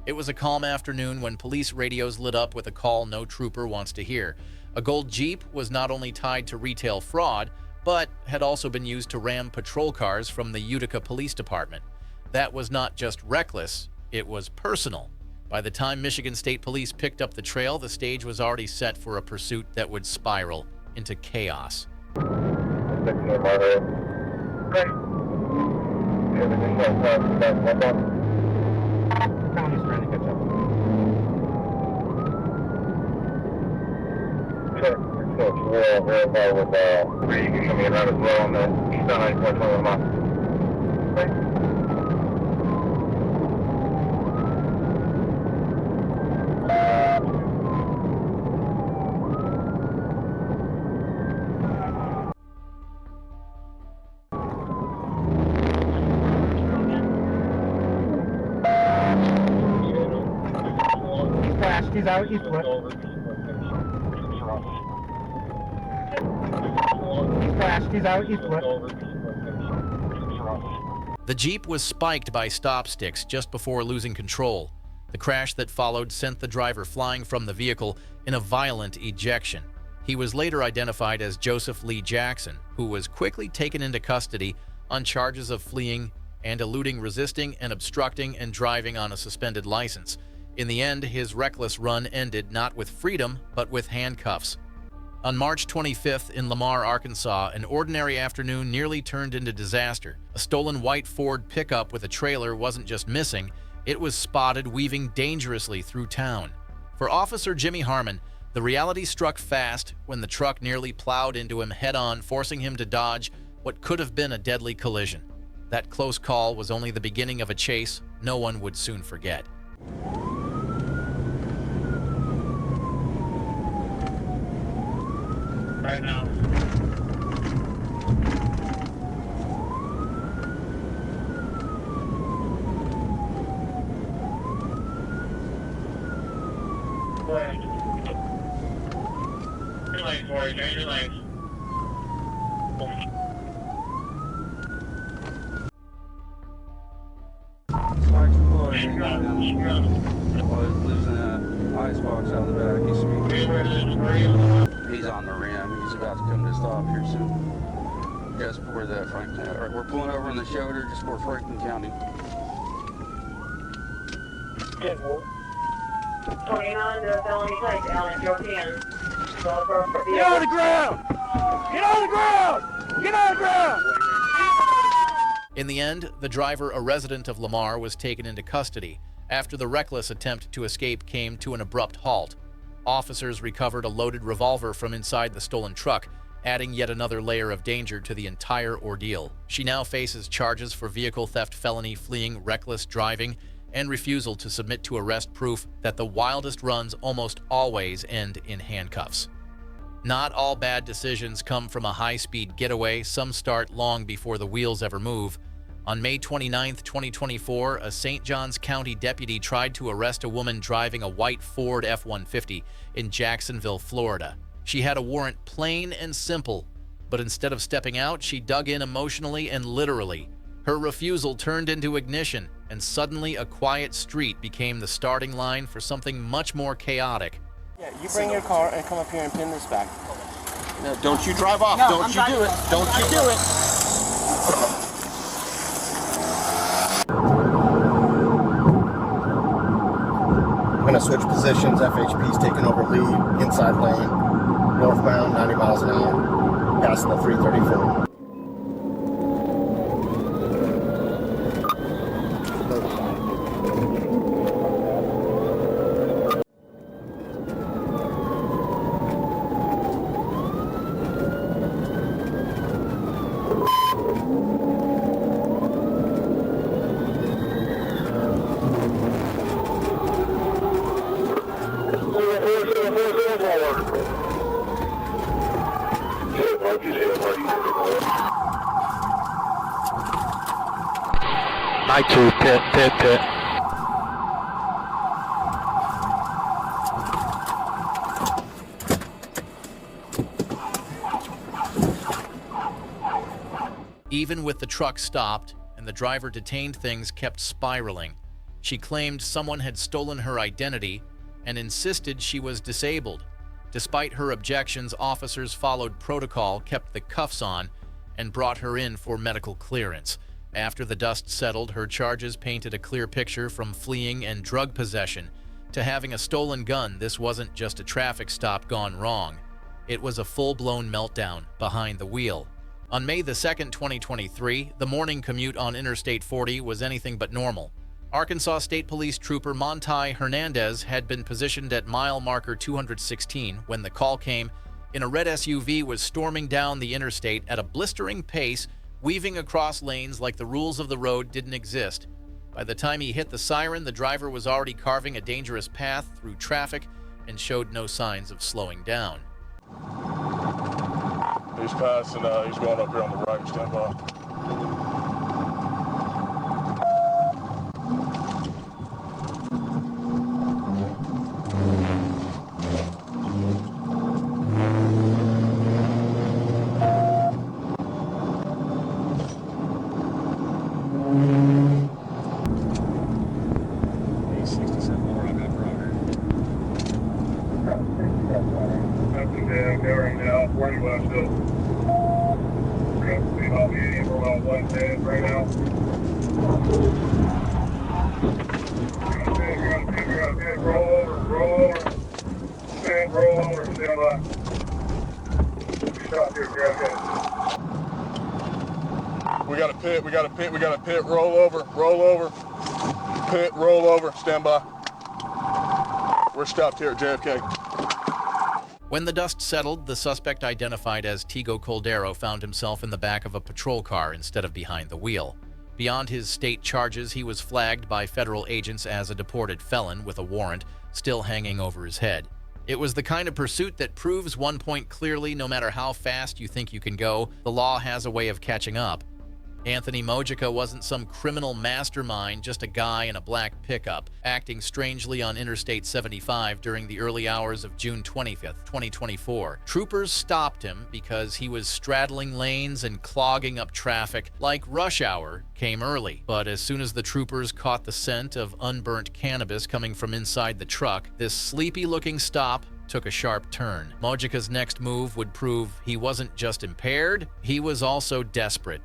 It was a calm afternoon when police radios lit up with a call no trooper wants to hear. A gold Jeep was not only tied to retail fraud, but had also been used to ram patrol cars from the Utica Police Department. That was not just reckless, it was personal. By the time Michigan State Police picked up the trail, the stage was already set for a pursuit that would spiral into chaos. County's trying to catch up. We'll verify with Brady can come in around as well on the eastbound 94 mile. He's out, he's flipped. He's out, he's flipped. The Jeep was spiked by stop sticks just before losing control. The crash that followed sent the driver flying from the vehicle in a violent ejection. He was later identified as Joseph Lee Jackson, who was quickly taken into custody on charges of fleeing and eluding, resisting and obstructing, and driving on a suspended license. In the end, his reckless run ended not with freedom, but with handcuffs. On March 25th in Lamar, Arkansas, an ordinary afternoon nearly turned into disaster. A stolen white Ford pickup with a trailer wasn't just missing, it was spotted weaving dangerously through town. For Officer Jimmy Harmon, the reality struck fast when the truck nearly plowed into him head-on, forcing him to dodge what could have been a deadly collision. That close call was only the beginning of a chase no one would soon forget. Right now. Go ahead. Your legs, Corey. Change your legs. Losing an icebox out of the back. He's on the rim. He's about to come to a stop here soon. Just before that Franklin. All right, we're pulling over on the shoulder just before Franklin County. 29 to felony place, Alan European. Get on the ground! Get on the ground! Get on the ground! In the end, the driver, a resident of Lamar, was taken into custody after the reckless attempt to escape came to an abrupt halt. Officers recovered a loaded revolver from inside the stolen truck, adding yet another layer of danger to the entire ordeal. She now faces charges for vehicle theft felony, fleeing, reckless driving, and refusal to submit to arrest, proof that the wildest runs almost always end in handcuffs. Not all bad decisions come from a high-speed getaway. Some start long before the wheels ever move. On May 29, 2024, a St. Johns County deputy tried to arrest a woman driving a white Ford F-150 in Jacksonville, Florida. She had a warrant, plain and simple, but instead of stepping out, she dug in emotionally and literally. Her refusal turned into ignition, and suddenly a quiet street became the starting line for something much more chaotic. Yeah, you bring your car and come up here and pin this back. No, don't you drive off. No, don't you do it. Don't you do it. We're going to switch positions. FHP's taking over lead, inside lane, northbound, 90 miles an hour, passing the 334. I two, pit. Even with the truck stopped and the driver detained, things kept spiraling. She claimed someone had stolen her identity and insisted she was disabled. Despite her objections, officers followed protocol, kept the cuffs on, and brought her in for medical clearance. After the dust settled, her charges painted a clear picture from fleeing and drug possession to having a stolen gun. This wasn't just a traffic stop gone wrong. It was a full-blown meltdown behind the wheel. On May the 2nd, 2023, the morning commute on Interstate 40 was anything but normal. Arkansas State Police Trooper Monty Hernandez had been positioned at mile marker 216 when the call came in. A red SUV was storming down the interstate at a blistering pace, weaving across lanes like the rules of the road didn't exist. By the time he hit the siren, the driver was already carving a dangerous path through traffic and showed no signs of slowing down. He's passing, he's going up here on the right, stand by. Right now. Roll over, stand by. Stop here, grab that. We got a pit, roll over. Pit, roll over, stand by. We're stopped here at JFK. When the dust settled, the suspect, identified as Tigo Caldero, found himself in the back of a patrol car instead of behind the wheel. Beyond his state charges, he was flagged by federal agents as a deported felon with a warrant still hanging over his head. It was the kind of pursuit that proves one point clearly: no matter how fast you think you can go, the law has a way of catching up. Anthony Mojica wasn't some criminal mastermind, just a guy in a black pickup, acting strangely on Interstate 75 during the early hours of June 25th, 2024. Troopers stopped him because he was straddling lanes and clogging up traffic like rush hour came early. But as soon as the troopers caught the scent of unburnt cannabis coming from inside the truck, this sleepy-looking stop took a sharp turn. Mojica's next move would prove he wasn't just impaired, he was also desperate.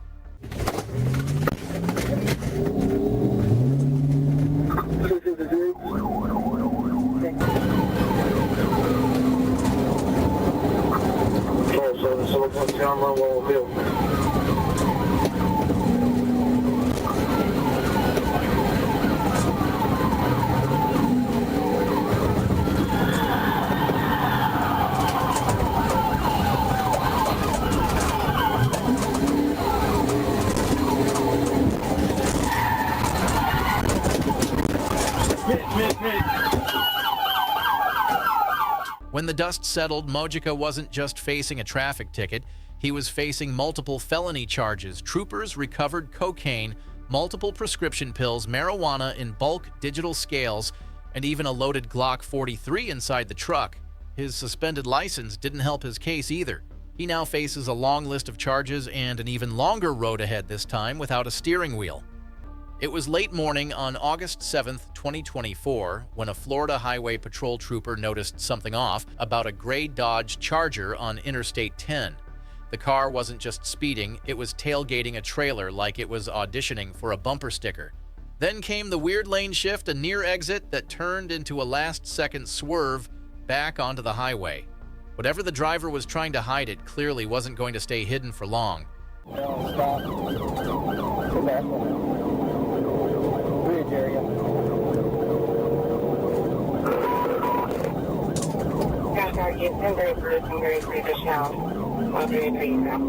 When the dust settled, Mojica wasn't just facing a traffic ticket, he was facing multiple felony charges. Troopers recovered cocaine, multiple prescription pills, marijuana in bulk digital scales, and even a loaded Glock 43 inside the truck. His suspended license didn't help his case either. He now faces a long list of charges and an even longer road ahead, this time without a steering wheel. It was late morning on August 7th, 2024, when a Florida Highway Patrol trooper noticed something off about a gray Dodge Charger on Interstate 10. The car wasn't just speeding, it was tailgating a trailer like it was auditioning for a bumper sticker. Then came the weird lane shift, a near exit that turned into a last-second swerve back onto the highway. Whatever the driver was trying to hide, it clearly wasn't going to stay hidden for long. No, stop. Go back. Bridge area. Target 1033 to Shell. 133 now.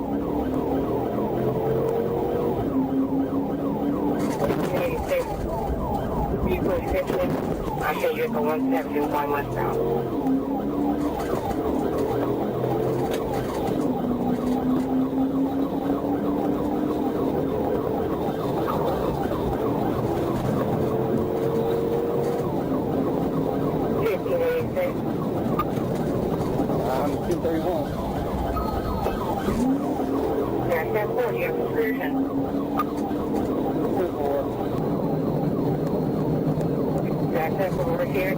86. 346. I'll show you for 170 going westbound. access over here,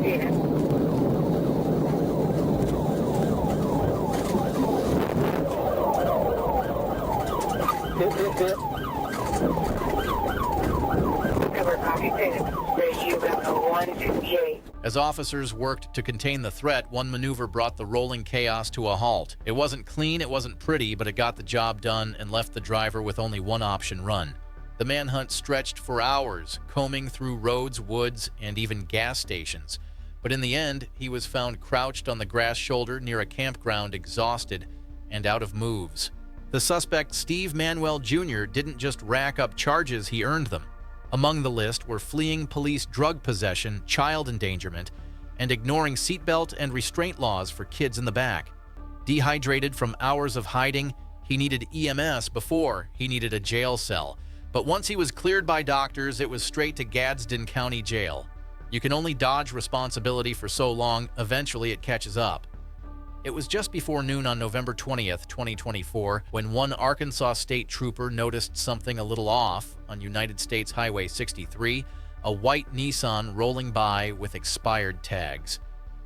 As officers worked to contain the threat, one maneuver brought the rolling chaos to a halt. It wasn't clean, it wasn't pretty, but it got the job done and left the driver with only one option: run. The manhunt stretched for hours, combing through roads, woods, and even gas stations. But in the end, he was found crouched on the grass shoulder near a campground, exhausted and out of moves. The suspect, Steve Manuel Jr., didn't just rack up charges, he earned them. Among the list were fleeing police drug possession, child endangerment, and ignoring seatbelt and restraint laws for kids in the back. Dehydrated from hours of hiding, he needed EMS before he needed a jail cell. But once he was cleared by doctors, it was straight to Gadsden County Jail. You can only dodge responsibility for so long, eventually it catches up. It was just before noon on November 20th, 2024, when one Arkansas state trooper noticed something a little off on United States Highway 63, a white Nissan rolling by with expired tags.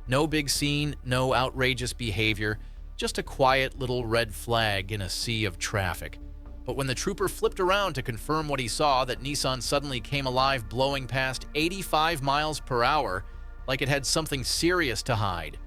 No big scene, no outrageous behavior, just a quiet little red flag in a sea of traffic. But when the trooper flipped around to confirm what he saw, that Nissan suddenly came alive, blowing past 85 miles per hour like it had something serious to hide.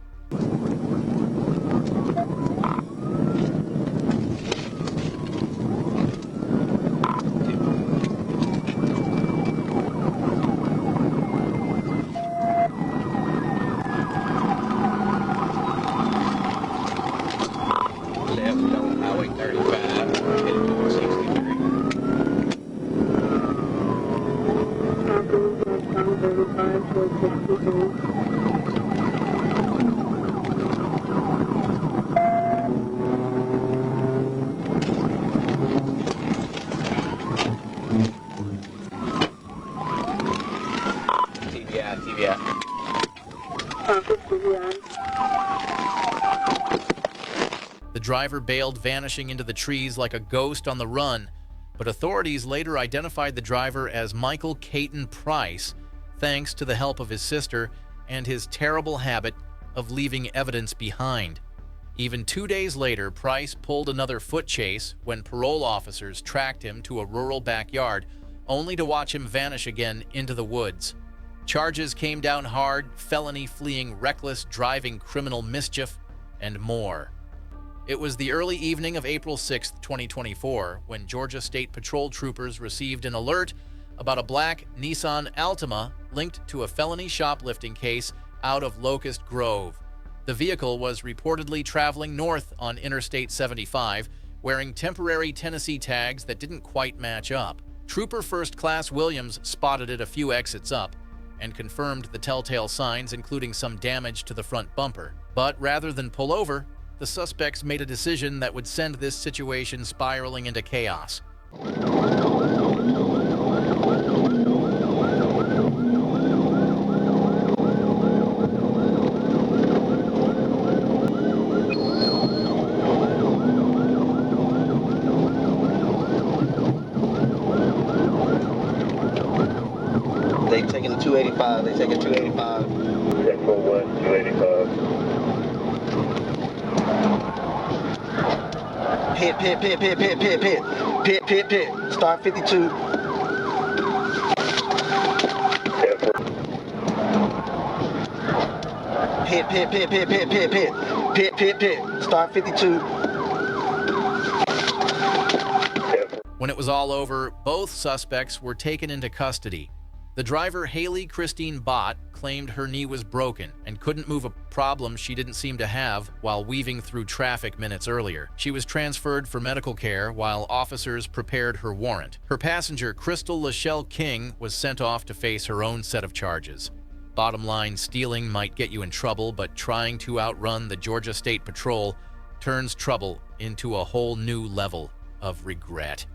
The driver bailed, vanishing into the trees like a ghost on the run, but authorities later identified the driver as Michael Caton Price, thanks to the help of his sister and his terrible habit of leaving evidence behind. Even 2 days later, Price pulled another foot chase when parole officers tracked him to a rural backyard, only to watch him vanish again into the woods. Charges came down hard: felony, fleeing, reckless driving, criminal mischief, and more. It was the early evening of April 6, 2024, when Georgia State Patrol troopers received an alert about a black Nissan Altima linked to a felony shoplifting case out of Locust Grove. The vehicle was reportedly traveling north on Interstate 75, wearing temporary Tennessee tags that didn't quite match up. Trooper First Class Williams spotted it a few exits up and confirmed the telltale signs, including some damage to the front bumper. But rather than pull over, the suspects made a decision that would send this situation spiraling into chaos. They taking the 285. They taking 285. Check for what? 285. Pit. Start 52. Pit. Start 52. When it was all over, both suspects were taken into custody. The driver, Haley Christine Bott, claimed her knee was broken and couldn't move, a problem she didn't seem to have while weaving through traffic minutes earlier. She was transferred for medical care while officers prepared her warrant. Her passenger, Crystal Lachelle King, was sent off to face her own set of charges. Bottom line, stealing might get you in trouble, but trying to outrun the Georgia State Patrol turns trouble into a whole new level of regret.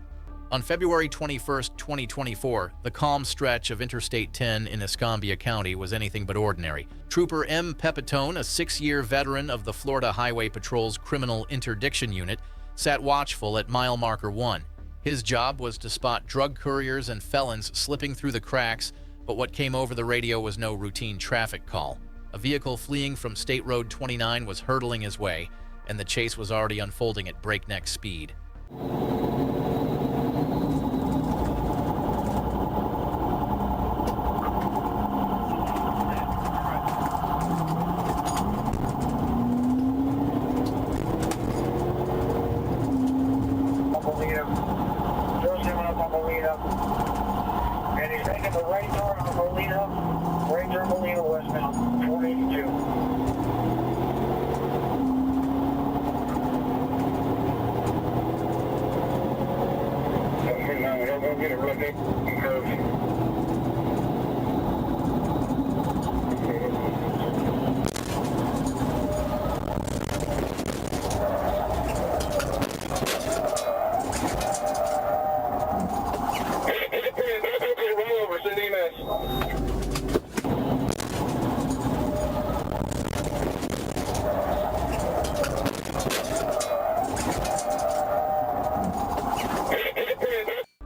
On February 21, 2024, the calm stretch of Interstate 10 in Escambia County was anything but ordinary. Trooper M. Pepitone, a 6-year veteran of the Florida Highway Patrol's Criminal Interdiction Unit, sat watchful at mile marker 1. His job was to spot drug couriers and felons slipping through the cracks, But what came over the radio was no routine traffic call. A vehicle fleeing from State Road 29 was hurtling his way, and the chase was already unfolding at breakneck speed. And he's taking the right turn on Molina, Ranger Molina westbound, 482. We'll go get it real quick.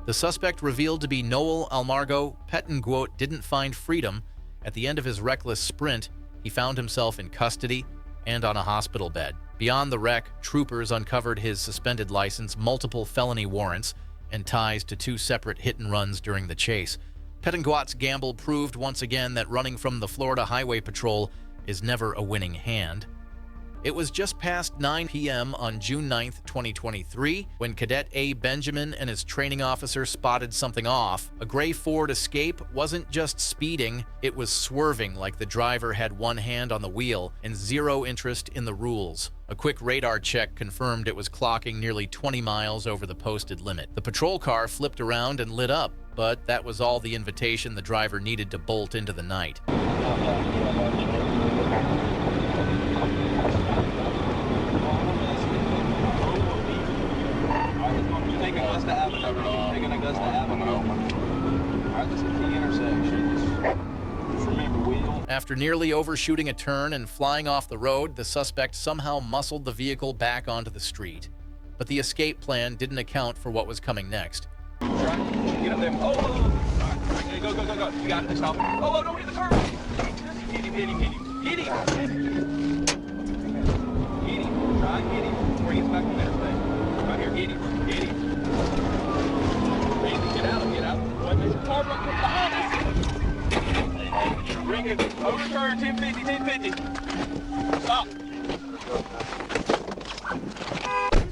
The suspect, revealed to be Noel Almargo Pettenguot, didn't find freedom. At the end of his reckless sprint, he found himself in custody and on a hospital bed. Beyond the wreck, troopers uncovered his suspended license, multiple felony warrants, and ties to 2 separate hit-and-runs during the chase. Pettenguot's gamble proved once again that running from the Florida Highway Patrol is never a winning hand. It was just past 9 p.m. on June 9th, 2023, when Cadet A. Benjamin and his training officer spotted something off. A gray Ford Escape wasn't just speeding, it was swerving like the driver had one hand on the wheel and zero interest in the rules. A quick radar check confirmed it was clocking nearly 20 miles over the posted limit. The patrol car flipped around and lit up, but that was all the invitation the driver needed to bolt into the night. After nearly overshooting a turn and flying off the road, the suspect somehow muscled the vehicle back onto the street. But the escape plan didn't account for what was coming next. Get up there. Oh! Right. Go. You got it. Stop. Oh, don't hit the curb. Hit him. Hit him. Try and hit him before he gets back on the interstate. Right here. Hit him. Get out. Wait, there's a car right behind us. Bring it. Overturn. 1050. Stop.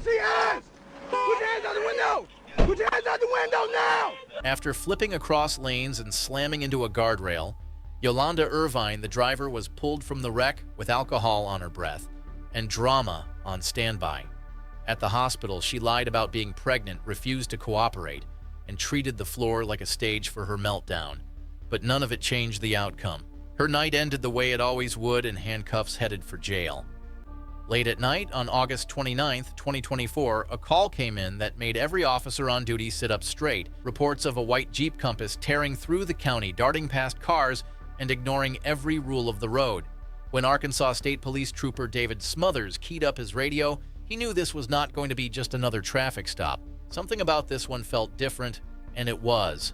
See us! Put your hands out the window! Put your hands out the window now! After flipping across lanes and slamming into a guardrail, Yolanda Irvine, the driver, was pulled from the wreck with alcohol on her breath and drama on standby. At the hospital, she lied about being pregnant, refused to cooperate, and treated the floor like a stage for her meltdown. But none of it changed the outcome. Her night ended the way it always would, and handcuffs headed for jail. Late at night, on August 29th, 2024, a call came in that made every officer on duty sit up straight. Reports of a white Jeep Compass tearing through the county, darting past cars, and ignoring every rule of the road. When Arkansas State Police Trooper David Smothers keyed up his radio, he knew this was not going to be just another traffic stop. Something about this one felt different, and it was.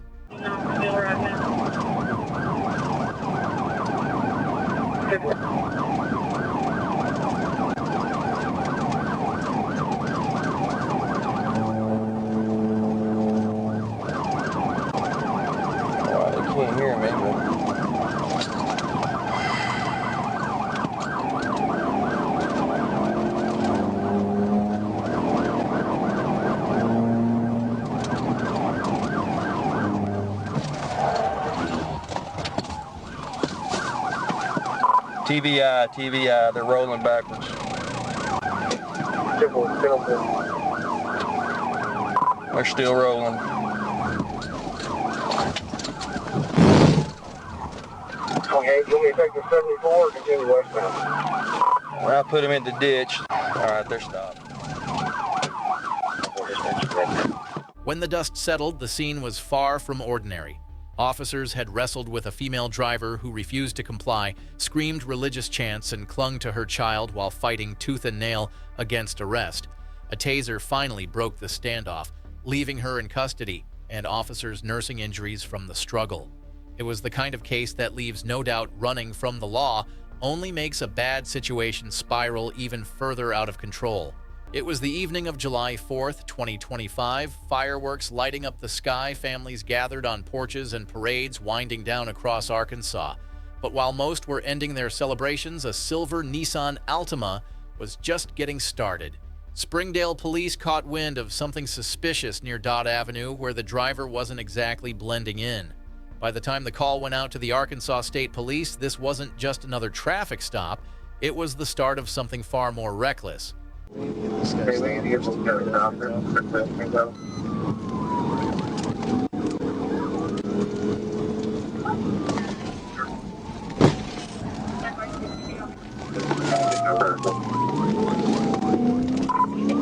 Can't hear me, TVI, they're rolling backwards. They're still rolling. Okay, you want me to take the 74 or continue westbound? Well, I put them in the ditch. All right, they're stopped. When the dust settled, the scene was far from ordinary. Officers had wrestled with a female driver who refused to comply, screamed religious chants, and clung to her child while fighting tooth and nail against arrest. A taser finally broke the standoff, leaving her in custody, and officers nursing injuries from the struggle. It was the kind of case that leaves no doubt running from the law only makes a bad situation spiral even further out of control. It was the evening of July 4th, 2025, fireworks lighting up the sky, families gathered on porches and parades winding down across Arkansas. But while most were ending their celebrations, a silver Nissan Altima was just getting started. Springdale police caught wind of something suspicious near Dodd Avenue where the driver wasn't exactly blending in. By the time the call went out to the Arkansas State Police, this wasn't just another traffic stop, it was the start of something far more reckless.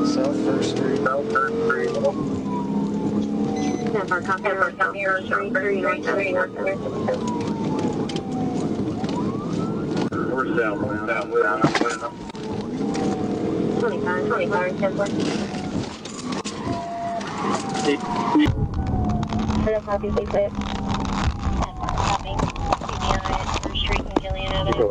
South First Street. We're downwind. 25, 10. Copy, please, it. Copy. CBI, First Street and Gillian Avenue.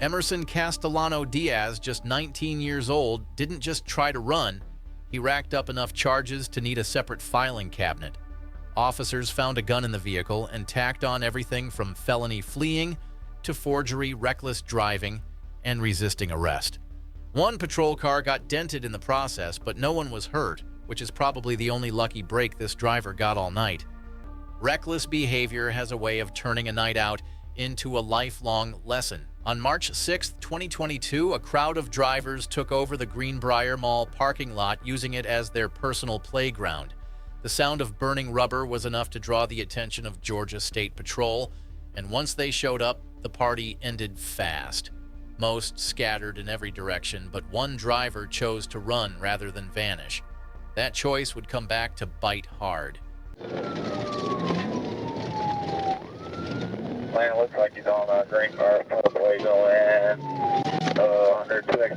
Emerson Castellano Diaz, just 19 years old, didn't just try to run, he racked up enough charges to need a separate filing cabinet. Officers found a gun in the vehicle and tacked on everything from felony fleeing to forgery, reckless driving, and resisting arrest. One patrol car got dented in the process, but no one was hurt, which is probably the only lucky break this driver got all night. Reckless behavior has a way of turning a night out into a lifelong lesson. On March 6, 2022, a crowd of drivers took over the Greenbrier Mall parking lot, using it as their personal playground. The sound of burning rubber was enough to draw the attention of Georgia State Patrol, and once they showed up, the party ended fast. Most scattered in every direction, but one driver chose to run rather than vanish. That choice would come back to bite hard. Man, looks like he's on Greenbrier, probably going under 2X.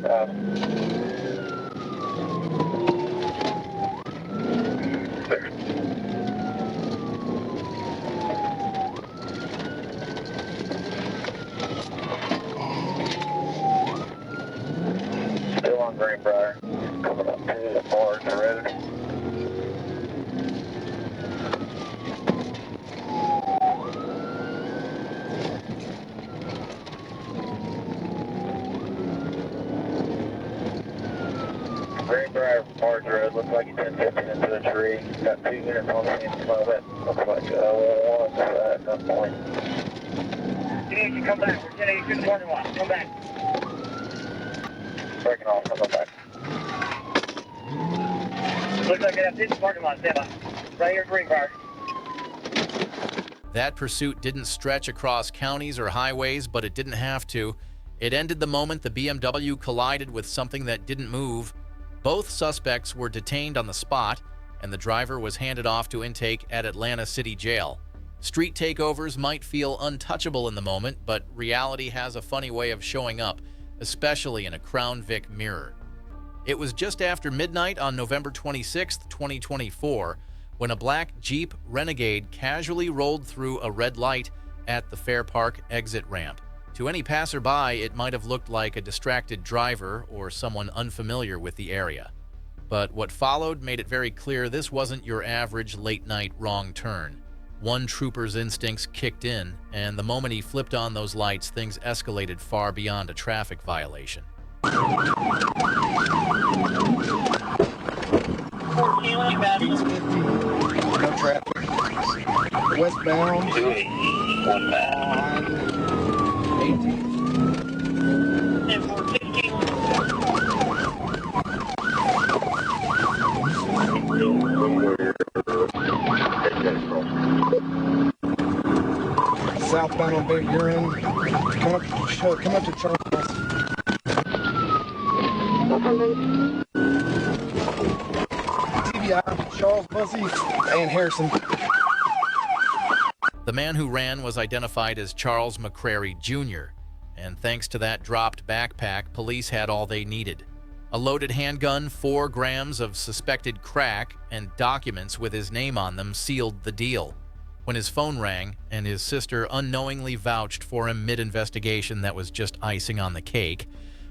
Still on Greenbrier, coming up to the bar to Reddit. Greenbrier Barge Road, looks like he's 10-15 into the tree. Got 2 units on the scene at the moment. Looks like one at that point. 10-8, come back. We're 10-8 to the parking lot. Come back. Breaking off, come back. Looks like they have 50 parking lot, stand by. Right here, Greenbrier. That pursuit didn't stretch across counties or highways, but it didn't have to. It ended the moment the BMW collided with something that didn't move. Both suspects were detained on the spot, and the driver was handed off to intake at Atlanta City Jail. Street takeovers might feel untouchable in the moment, but reality has a funny way of showing up, especially in a Crown Vic mirror. It was just after midnight on November 26, 2024, when a black Jeep Renegade casually rolled through a red light at the Fair Park exit ramp. To any passerby, it might have looked like a distracted driver or someone unfamiliar with the area. But what followed made it very clear this wasn't your average late-night wrong turn. One trooper's instincts kicked in, and the moment he flipped on those lights, things escalated far beyond a traffic violation. 14, No traffic. Westbound. 2-8, 1 man. 18. 10-4, 16. Southbound on Big Urine. Come up to Charles. TBI, Charles Bussey, and Harrison. The man who ran was identified as Charles McCrary Jr. and thanks to that dropped backpack, police had all they needed. A loaded handgun, 4 grams of suspected crack, and documents with his name on them sealed the deal. When his phone rang and his sister unknowingly vouched for him mid-investigation that was just icing on the cake,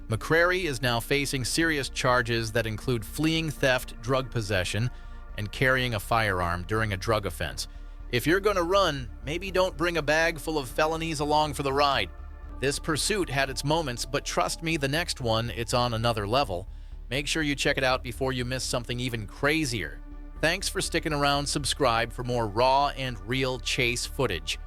McCrary is now facing serious charges that include fleeing theft, drug possession, and carrying a firearm during a drug offense. If you're going to run, maybe don't bring a bag full of felonies along for the ride. This pursuit had its moments, but trust me, the next one, it's on another level. Make sure you check it out before you miss something even crazier. Thanks for sticking around. Subscribe for more raw and real chase footage.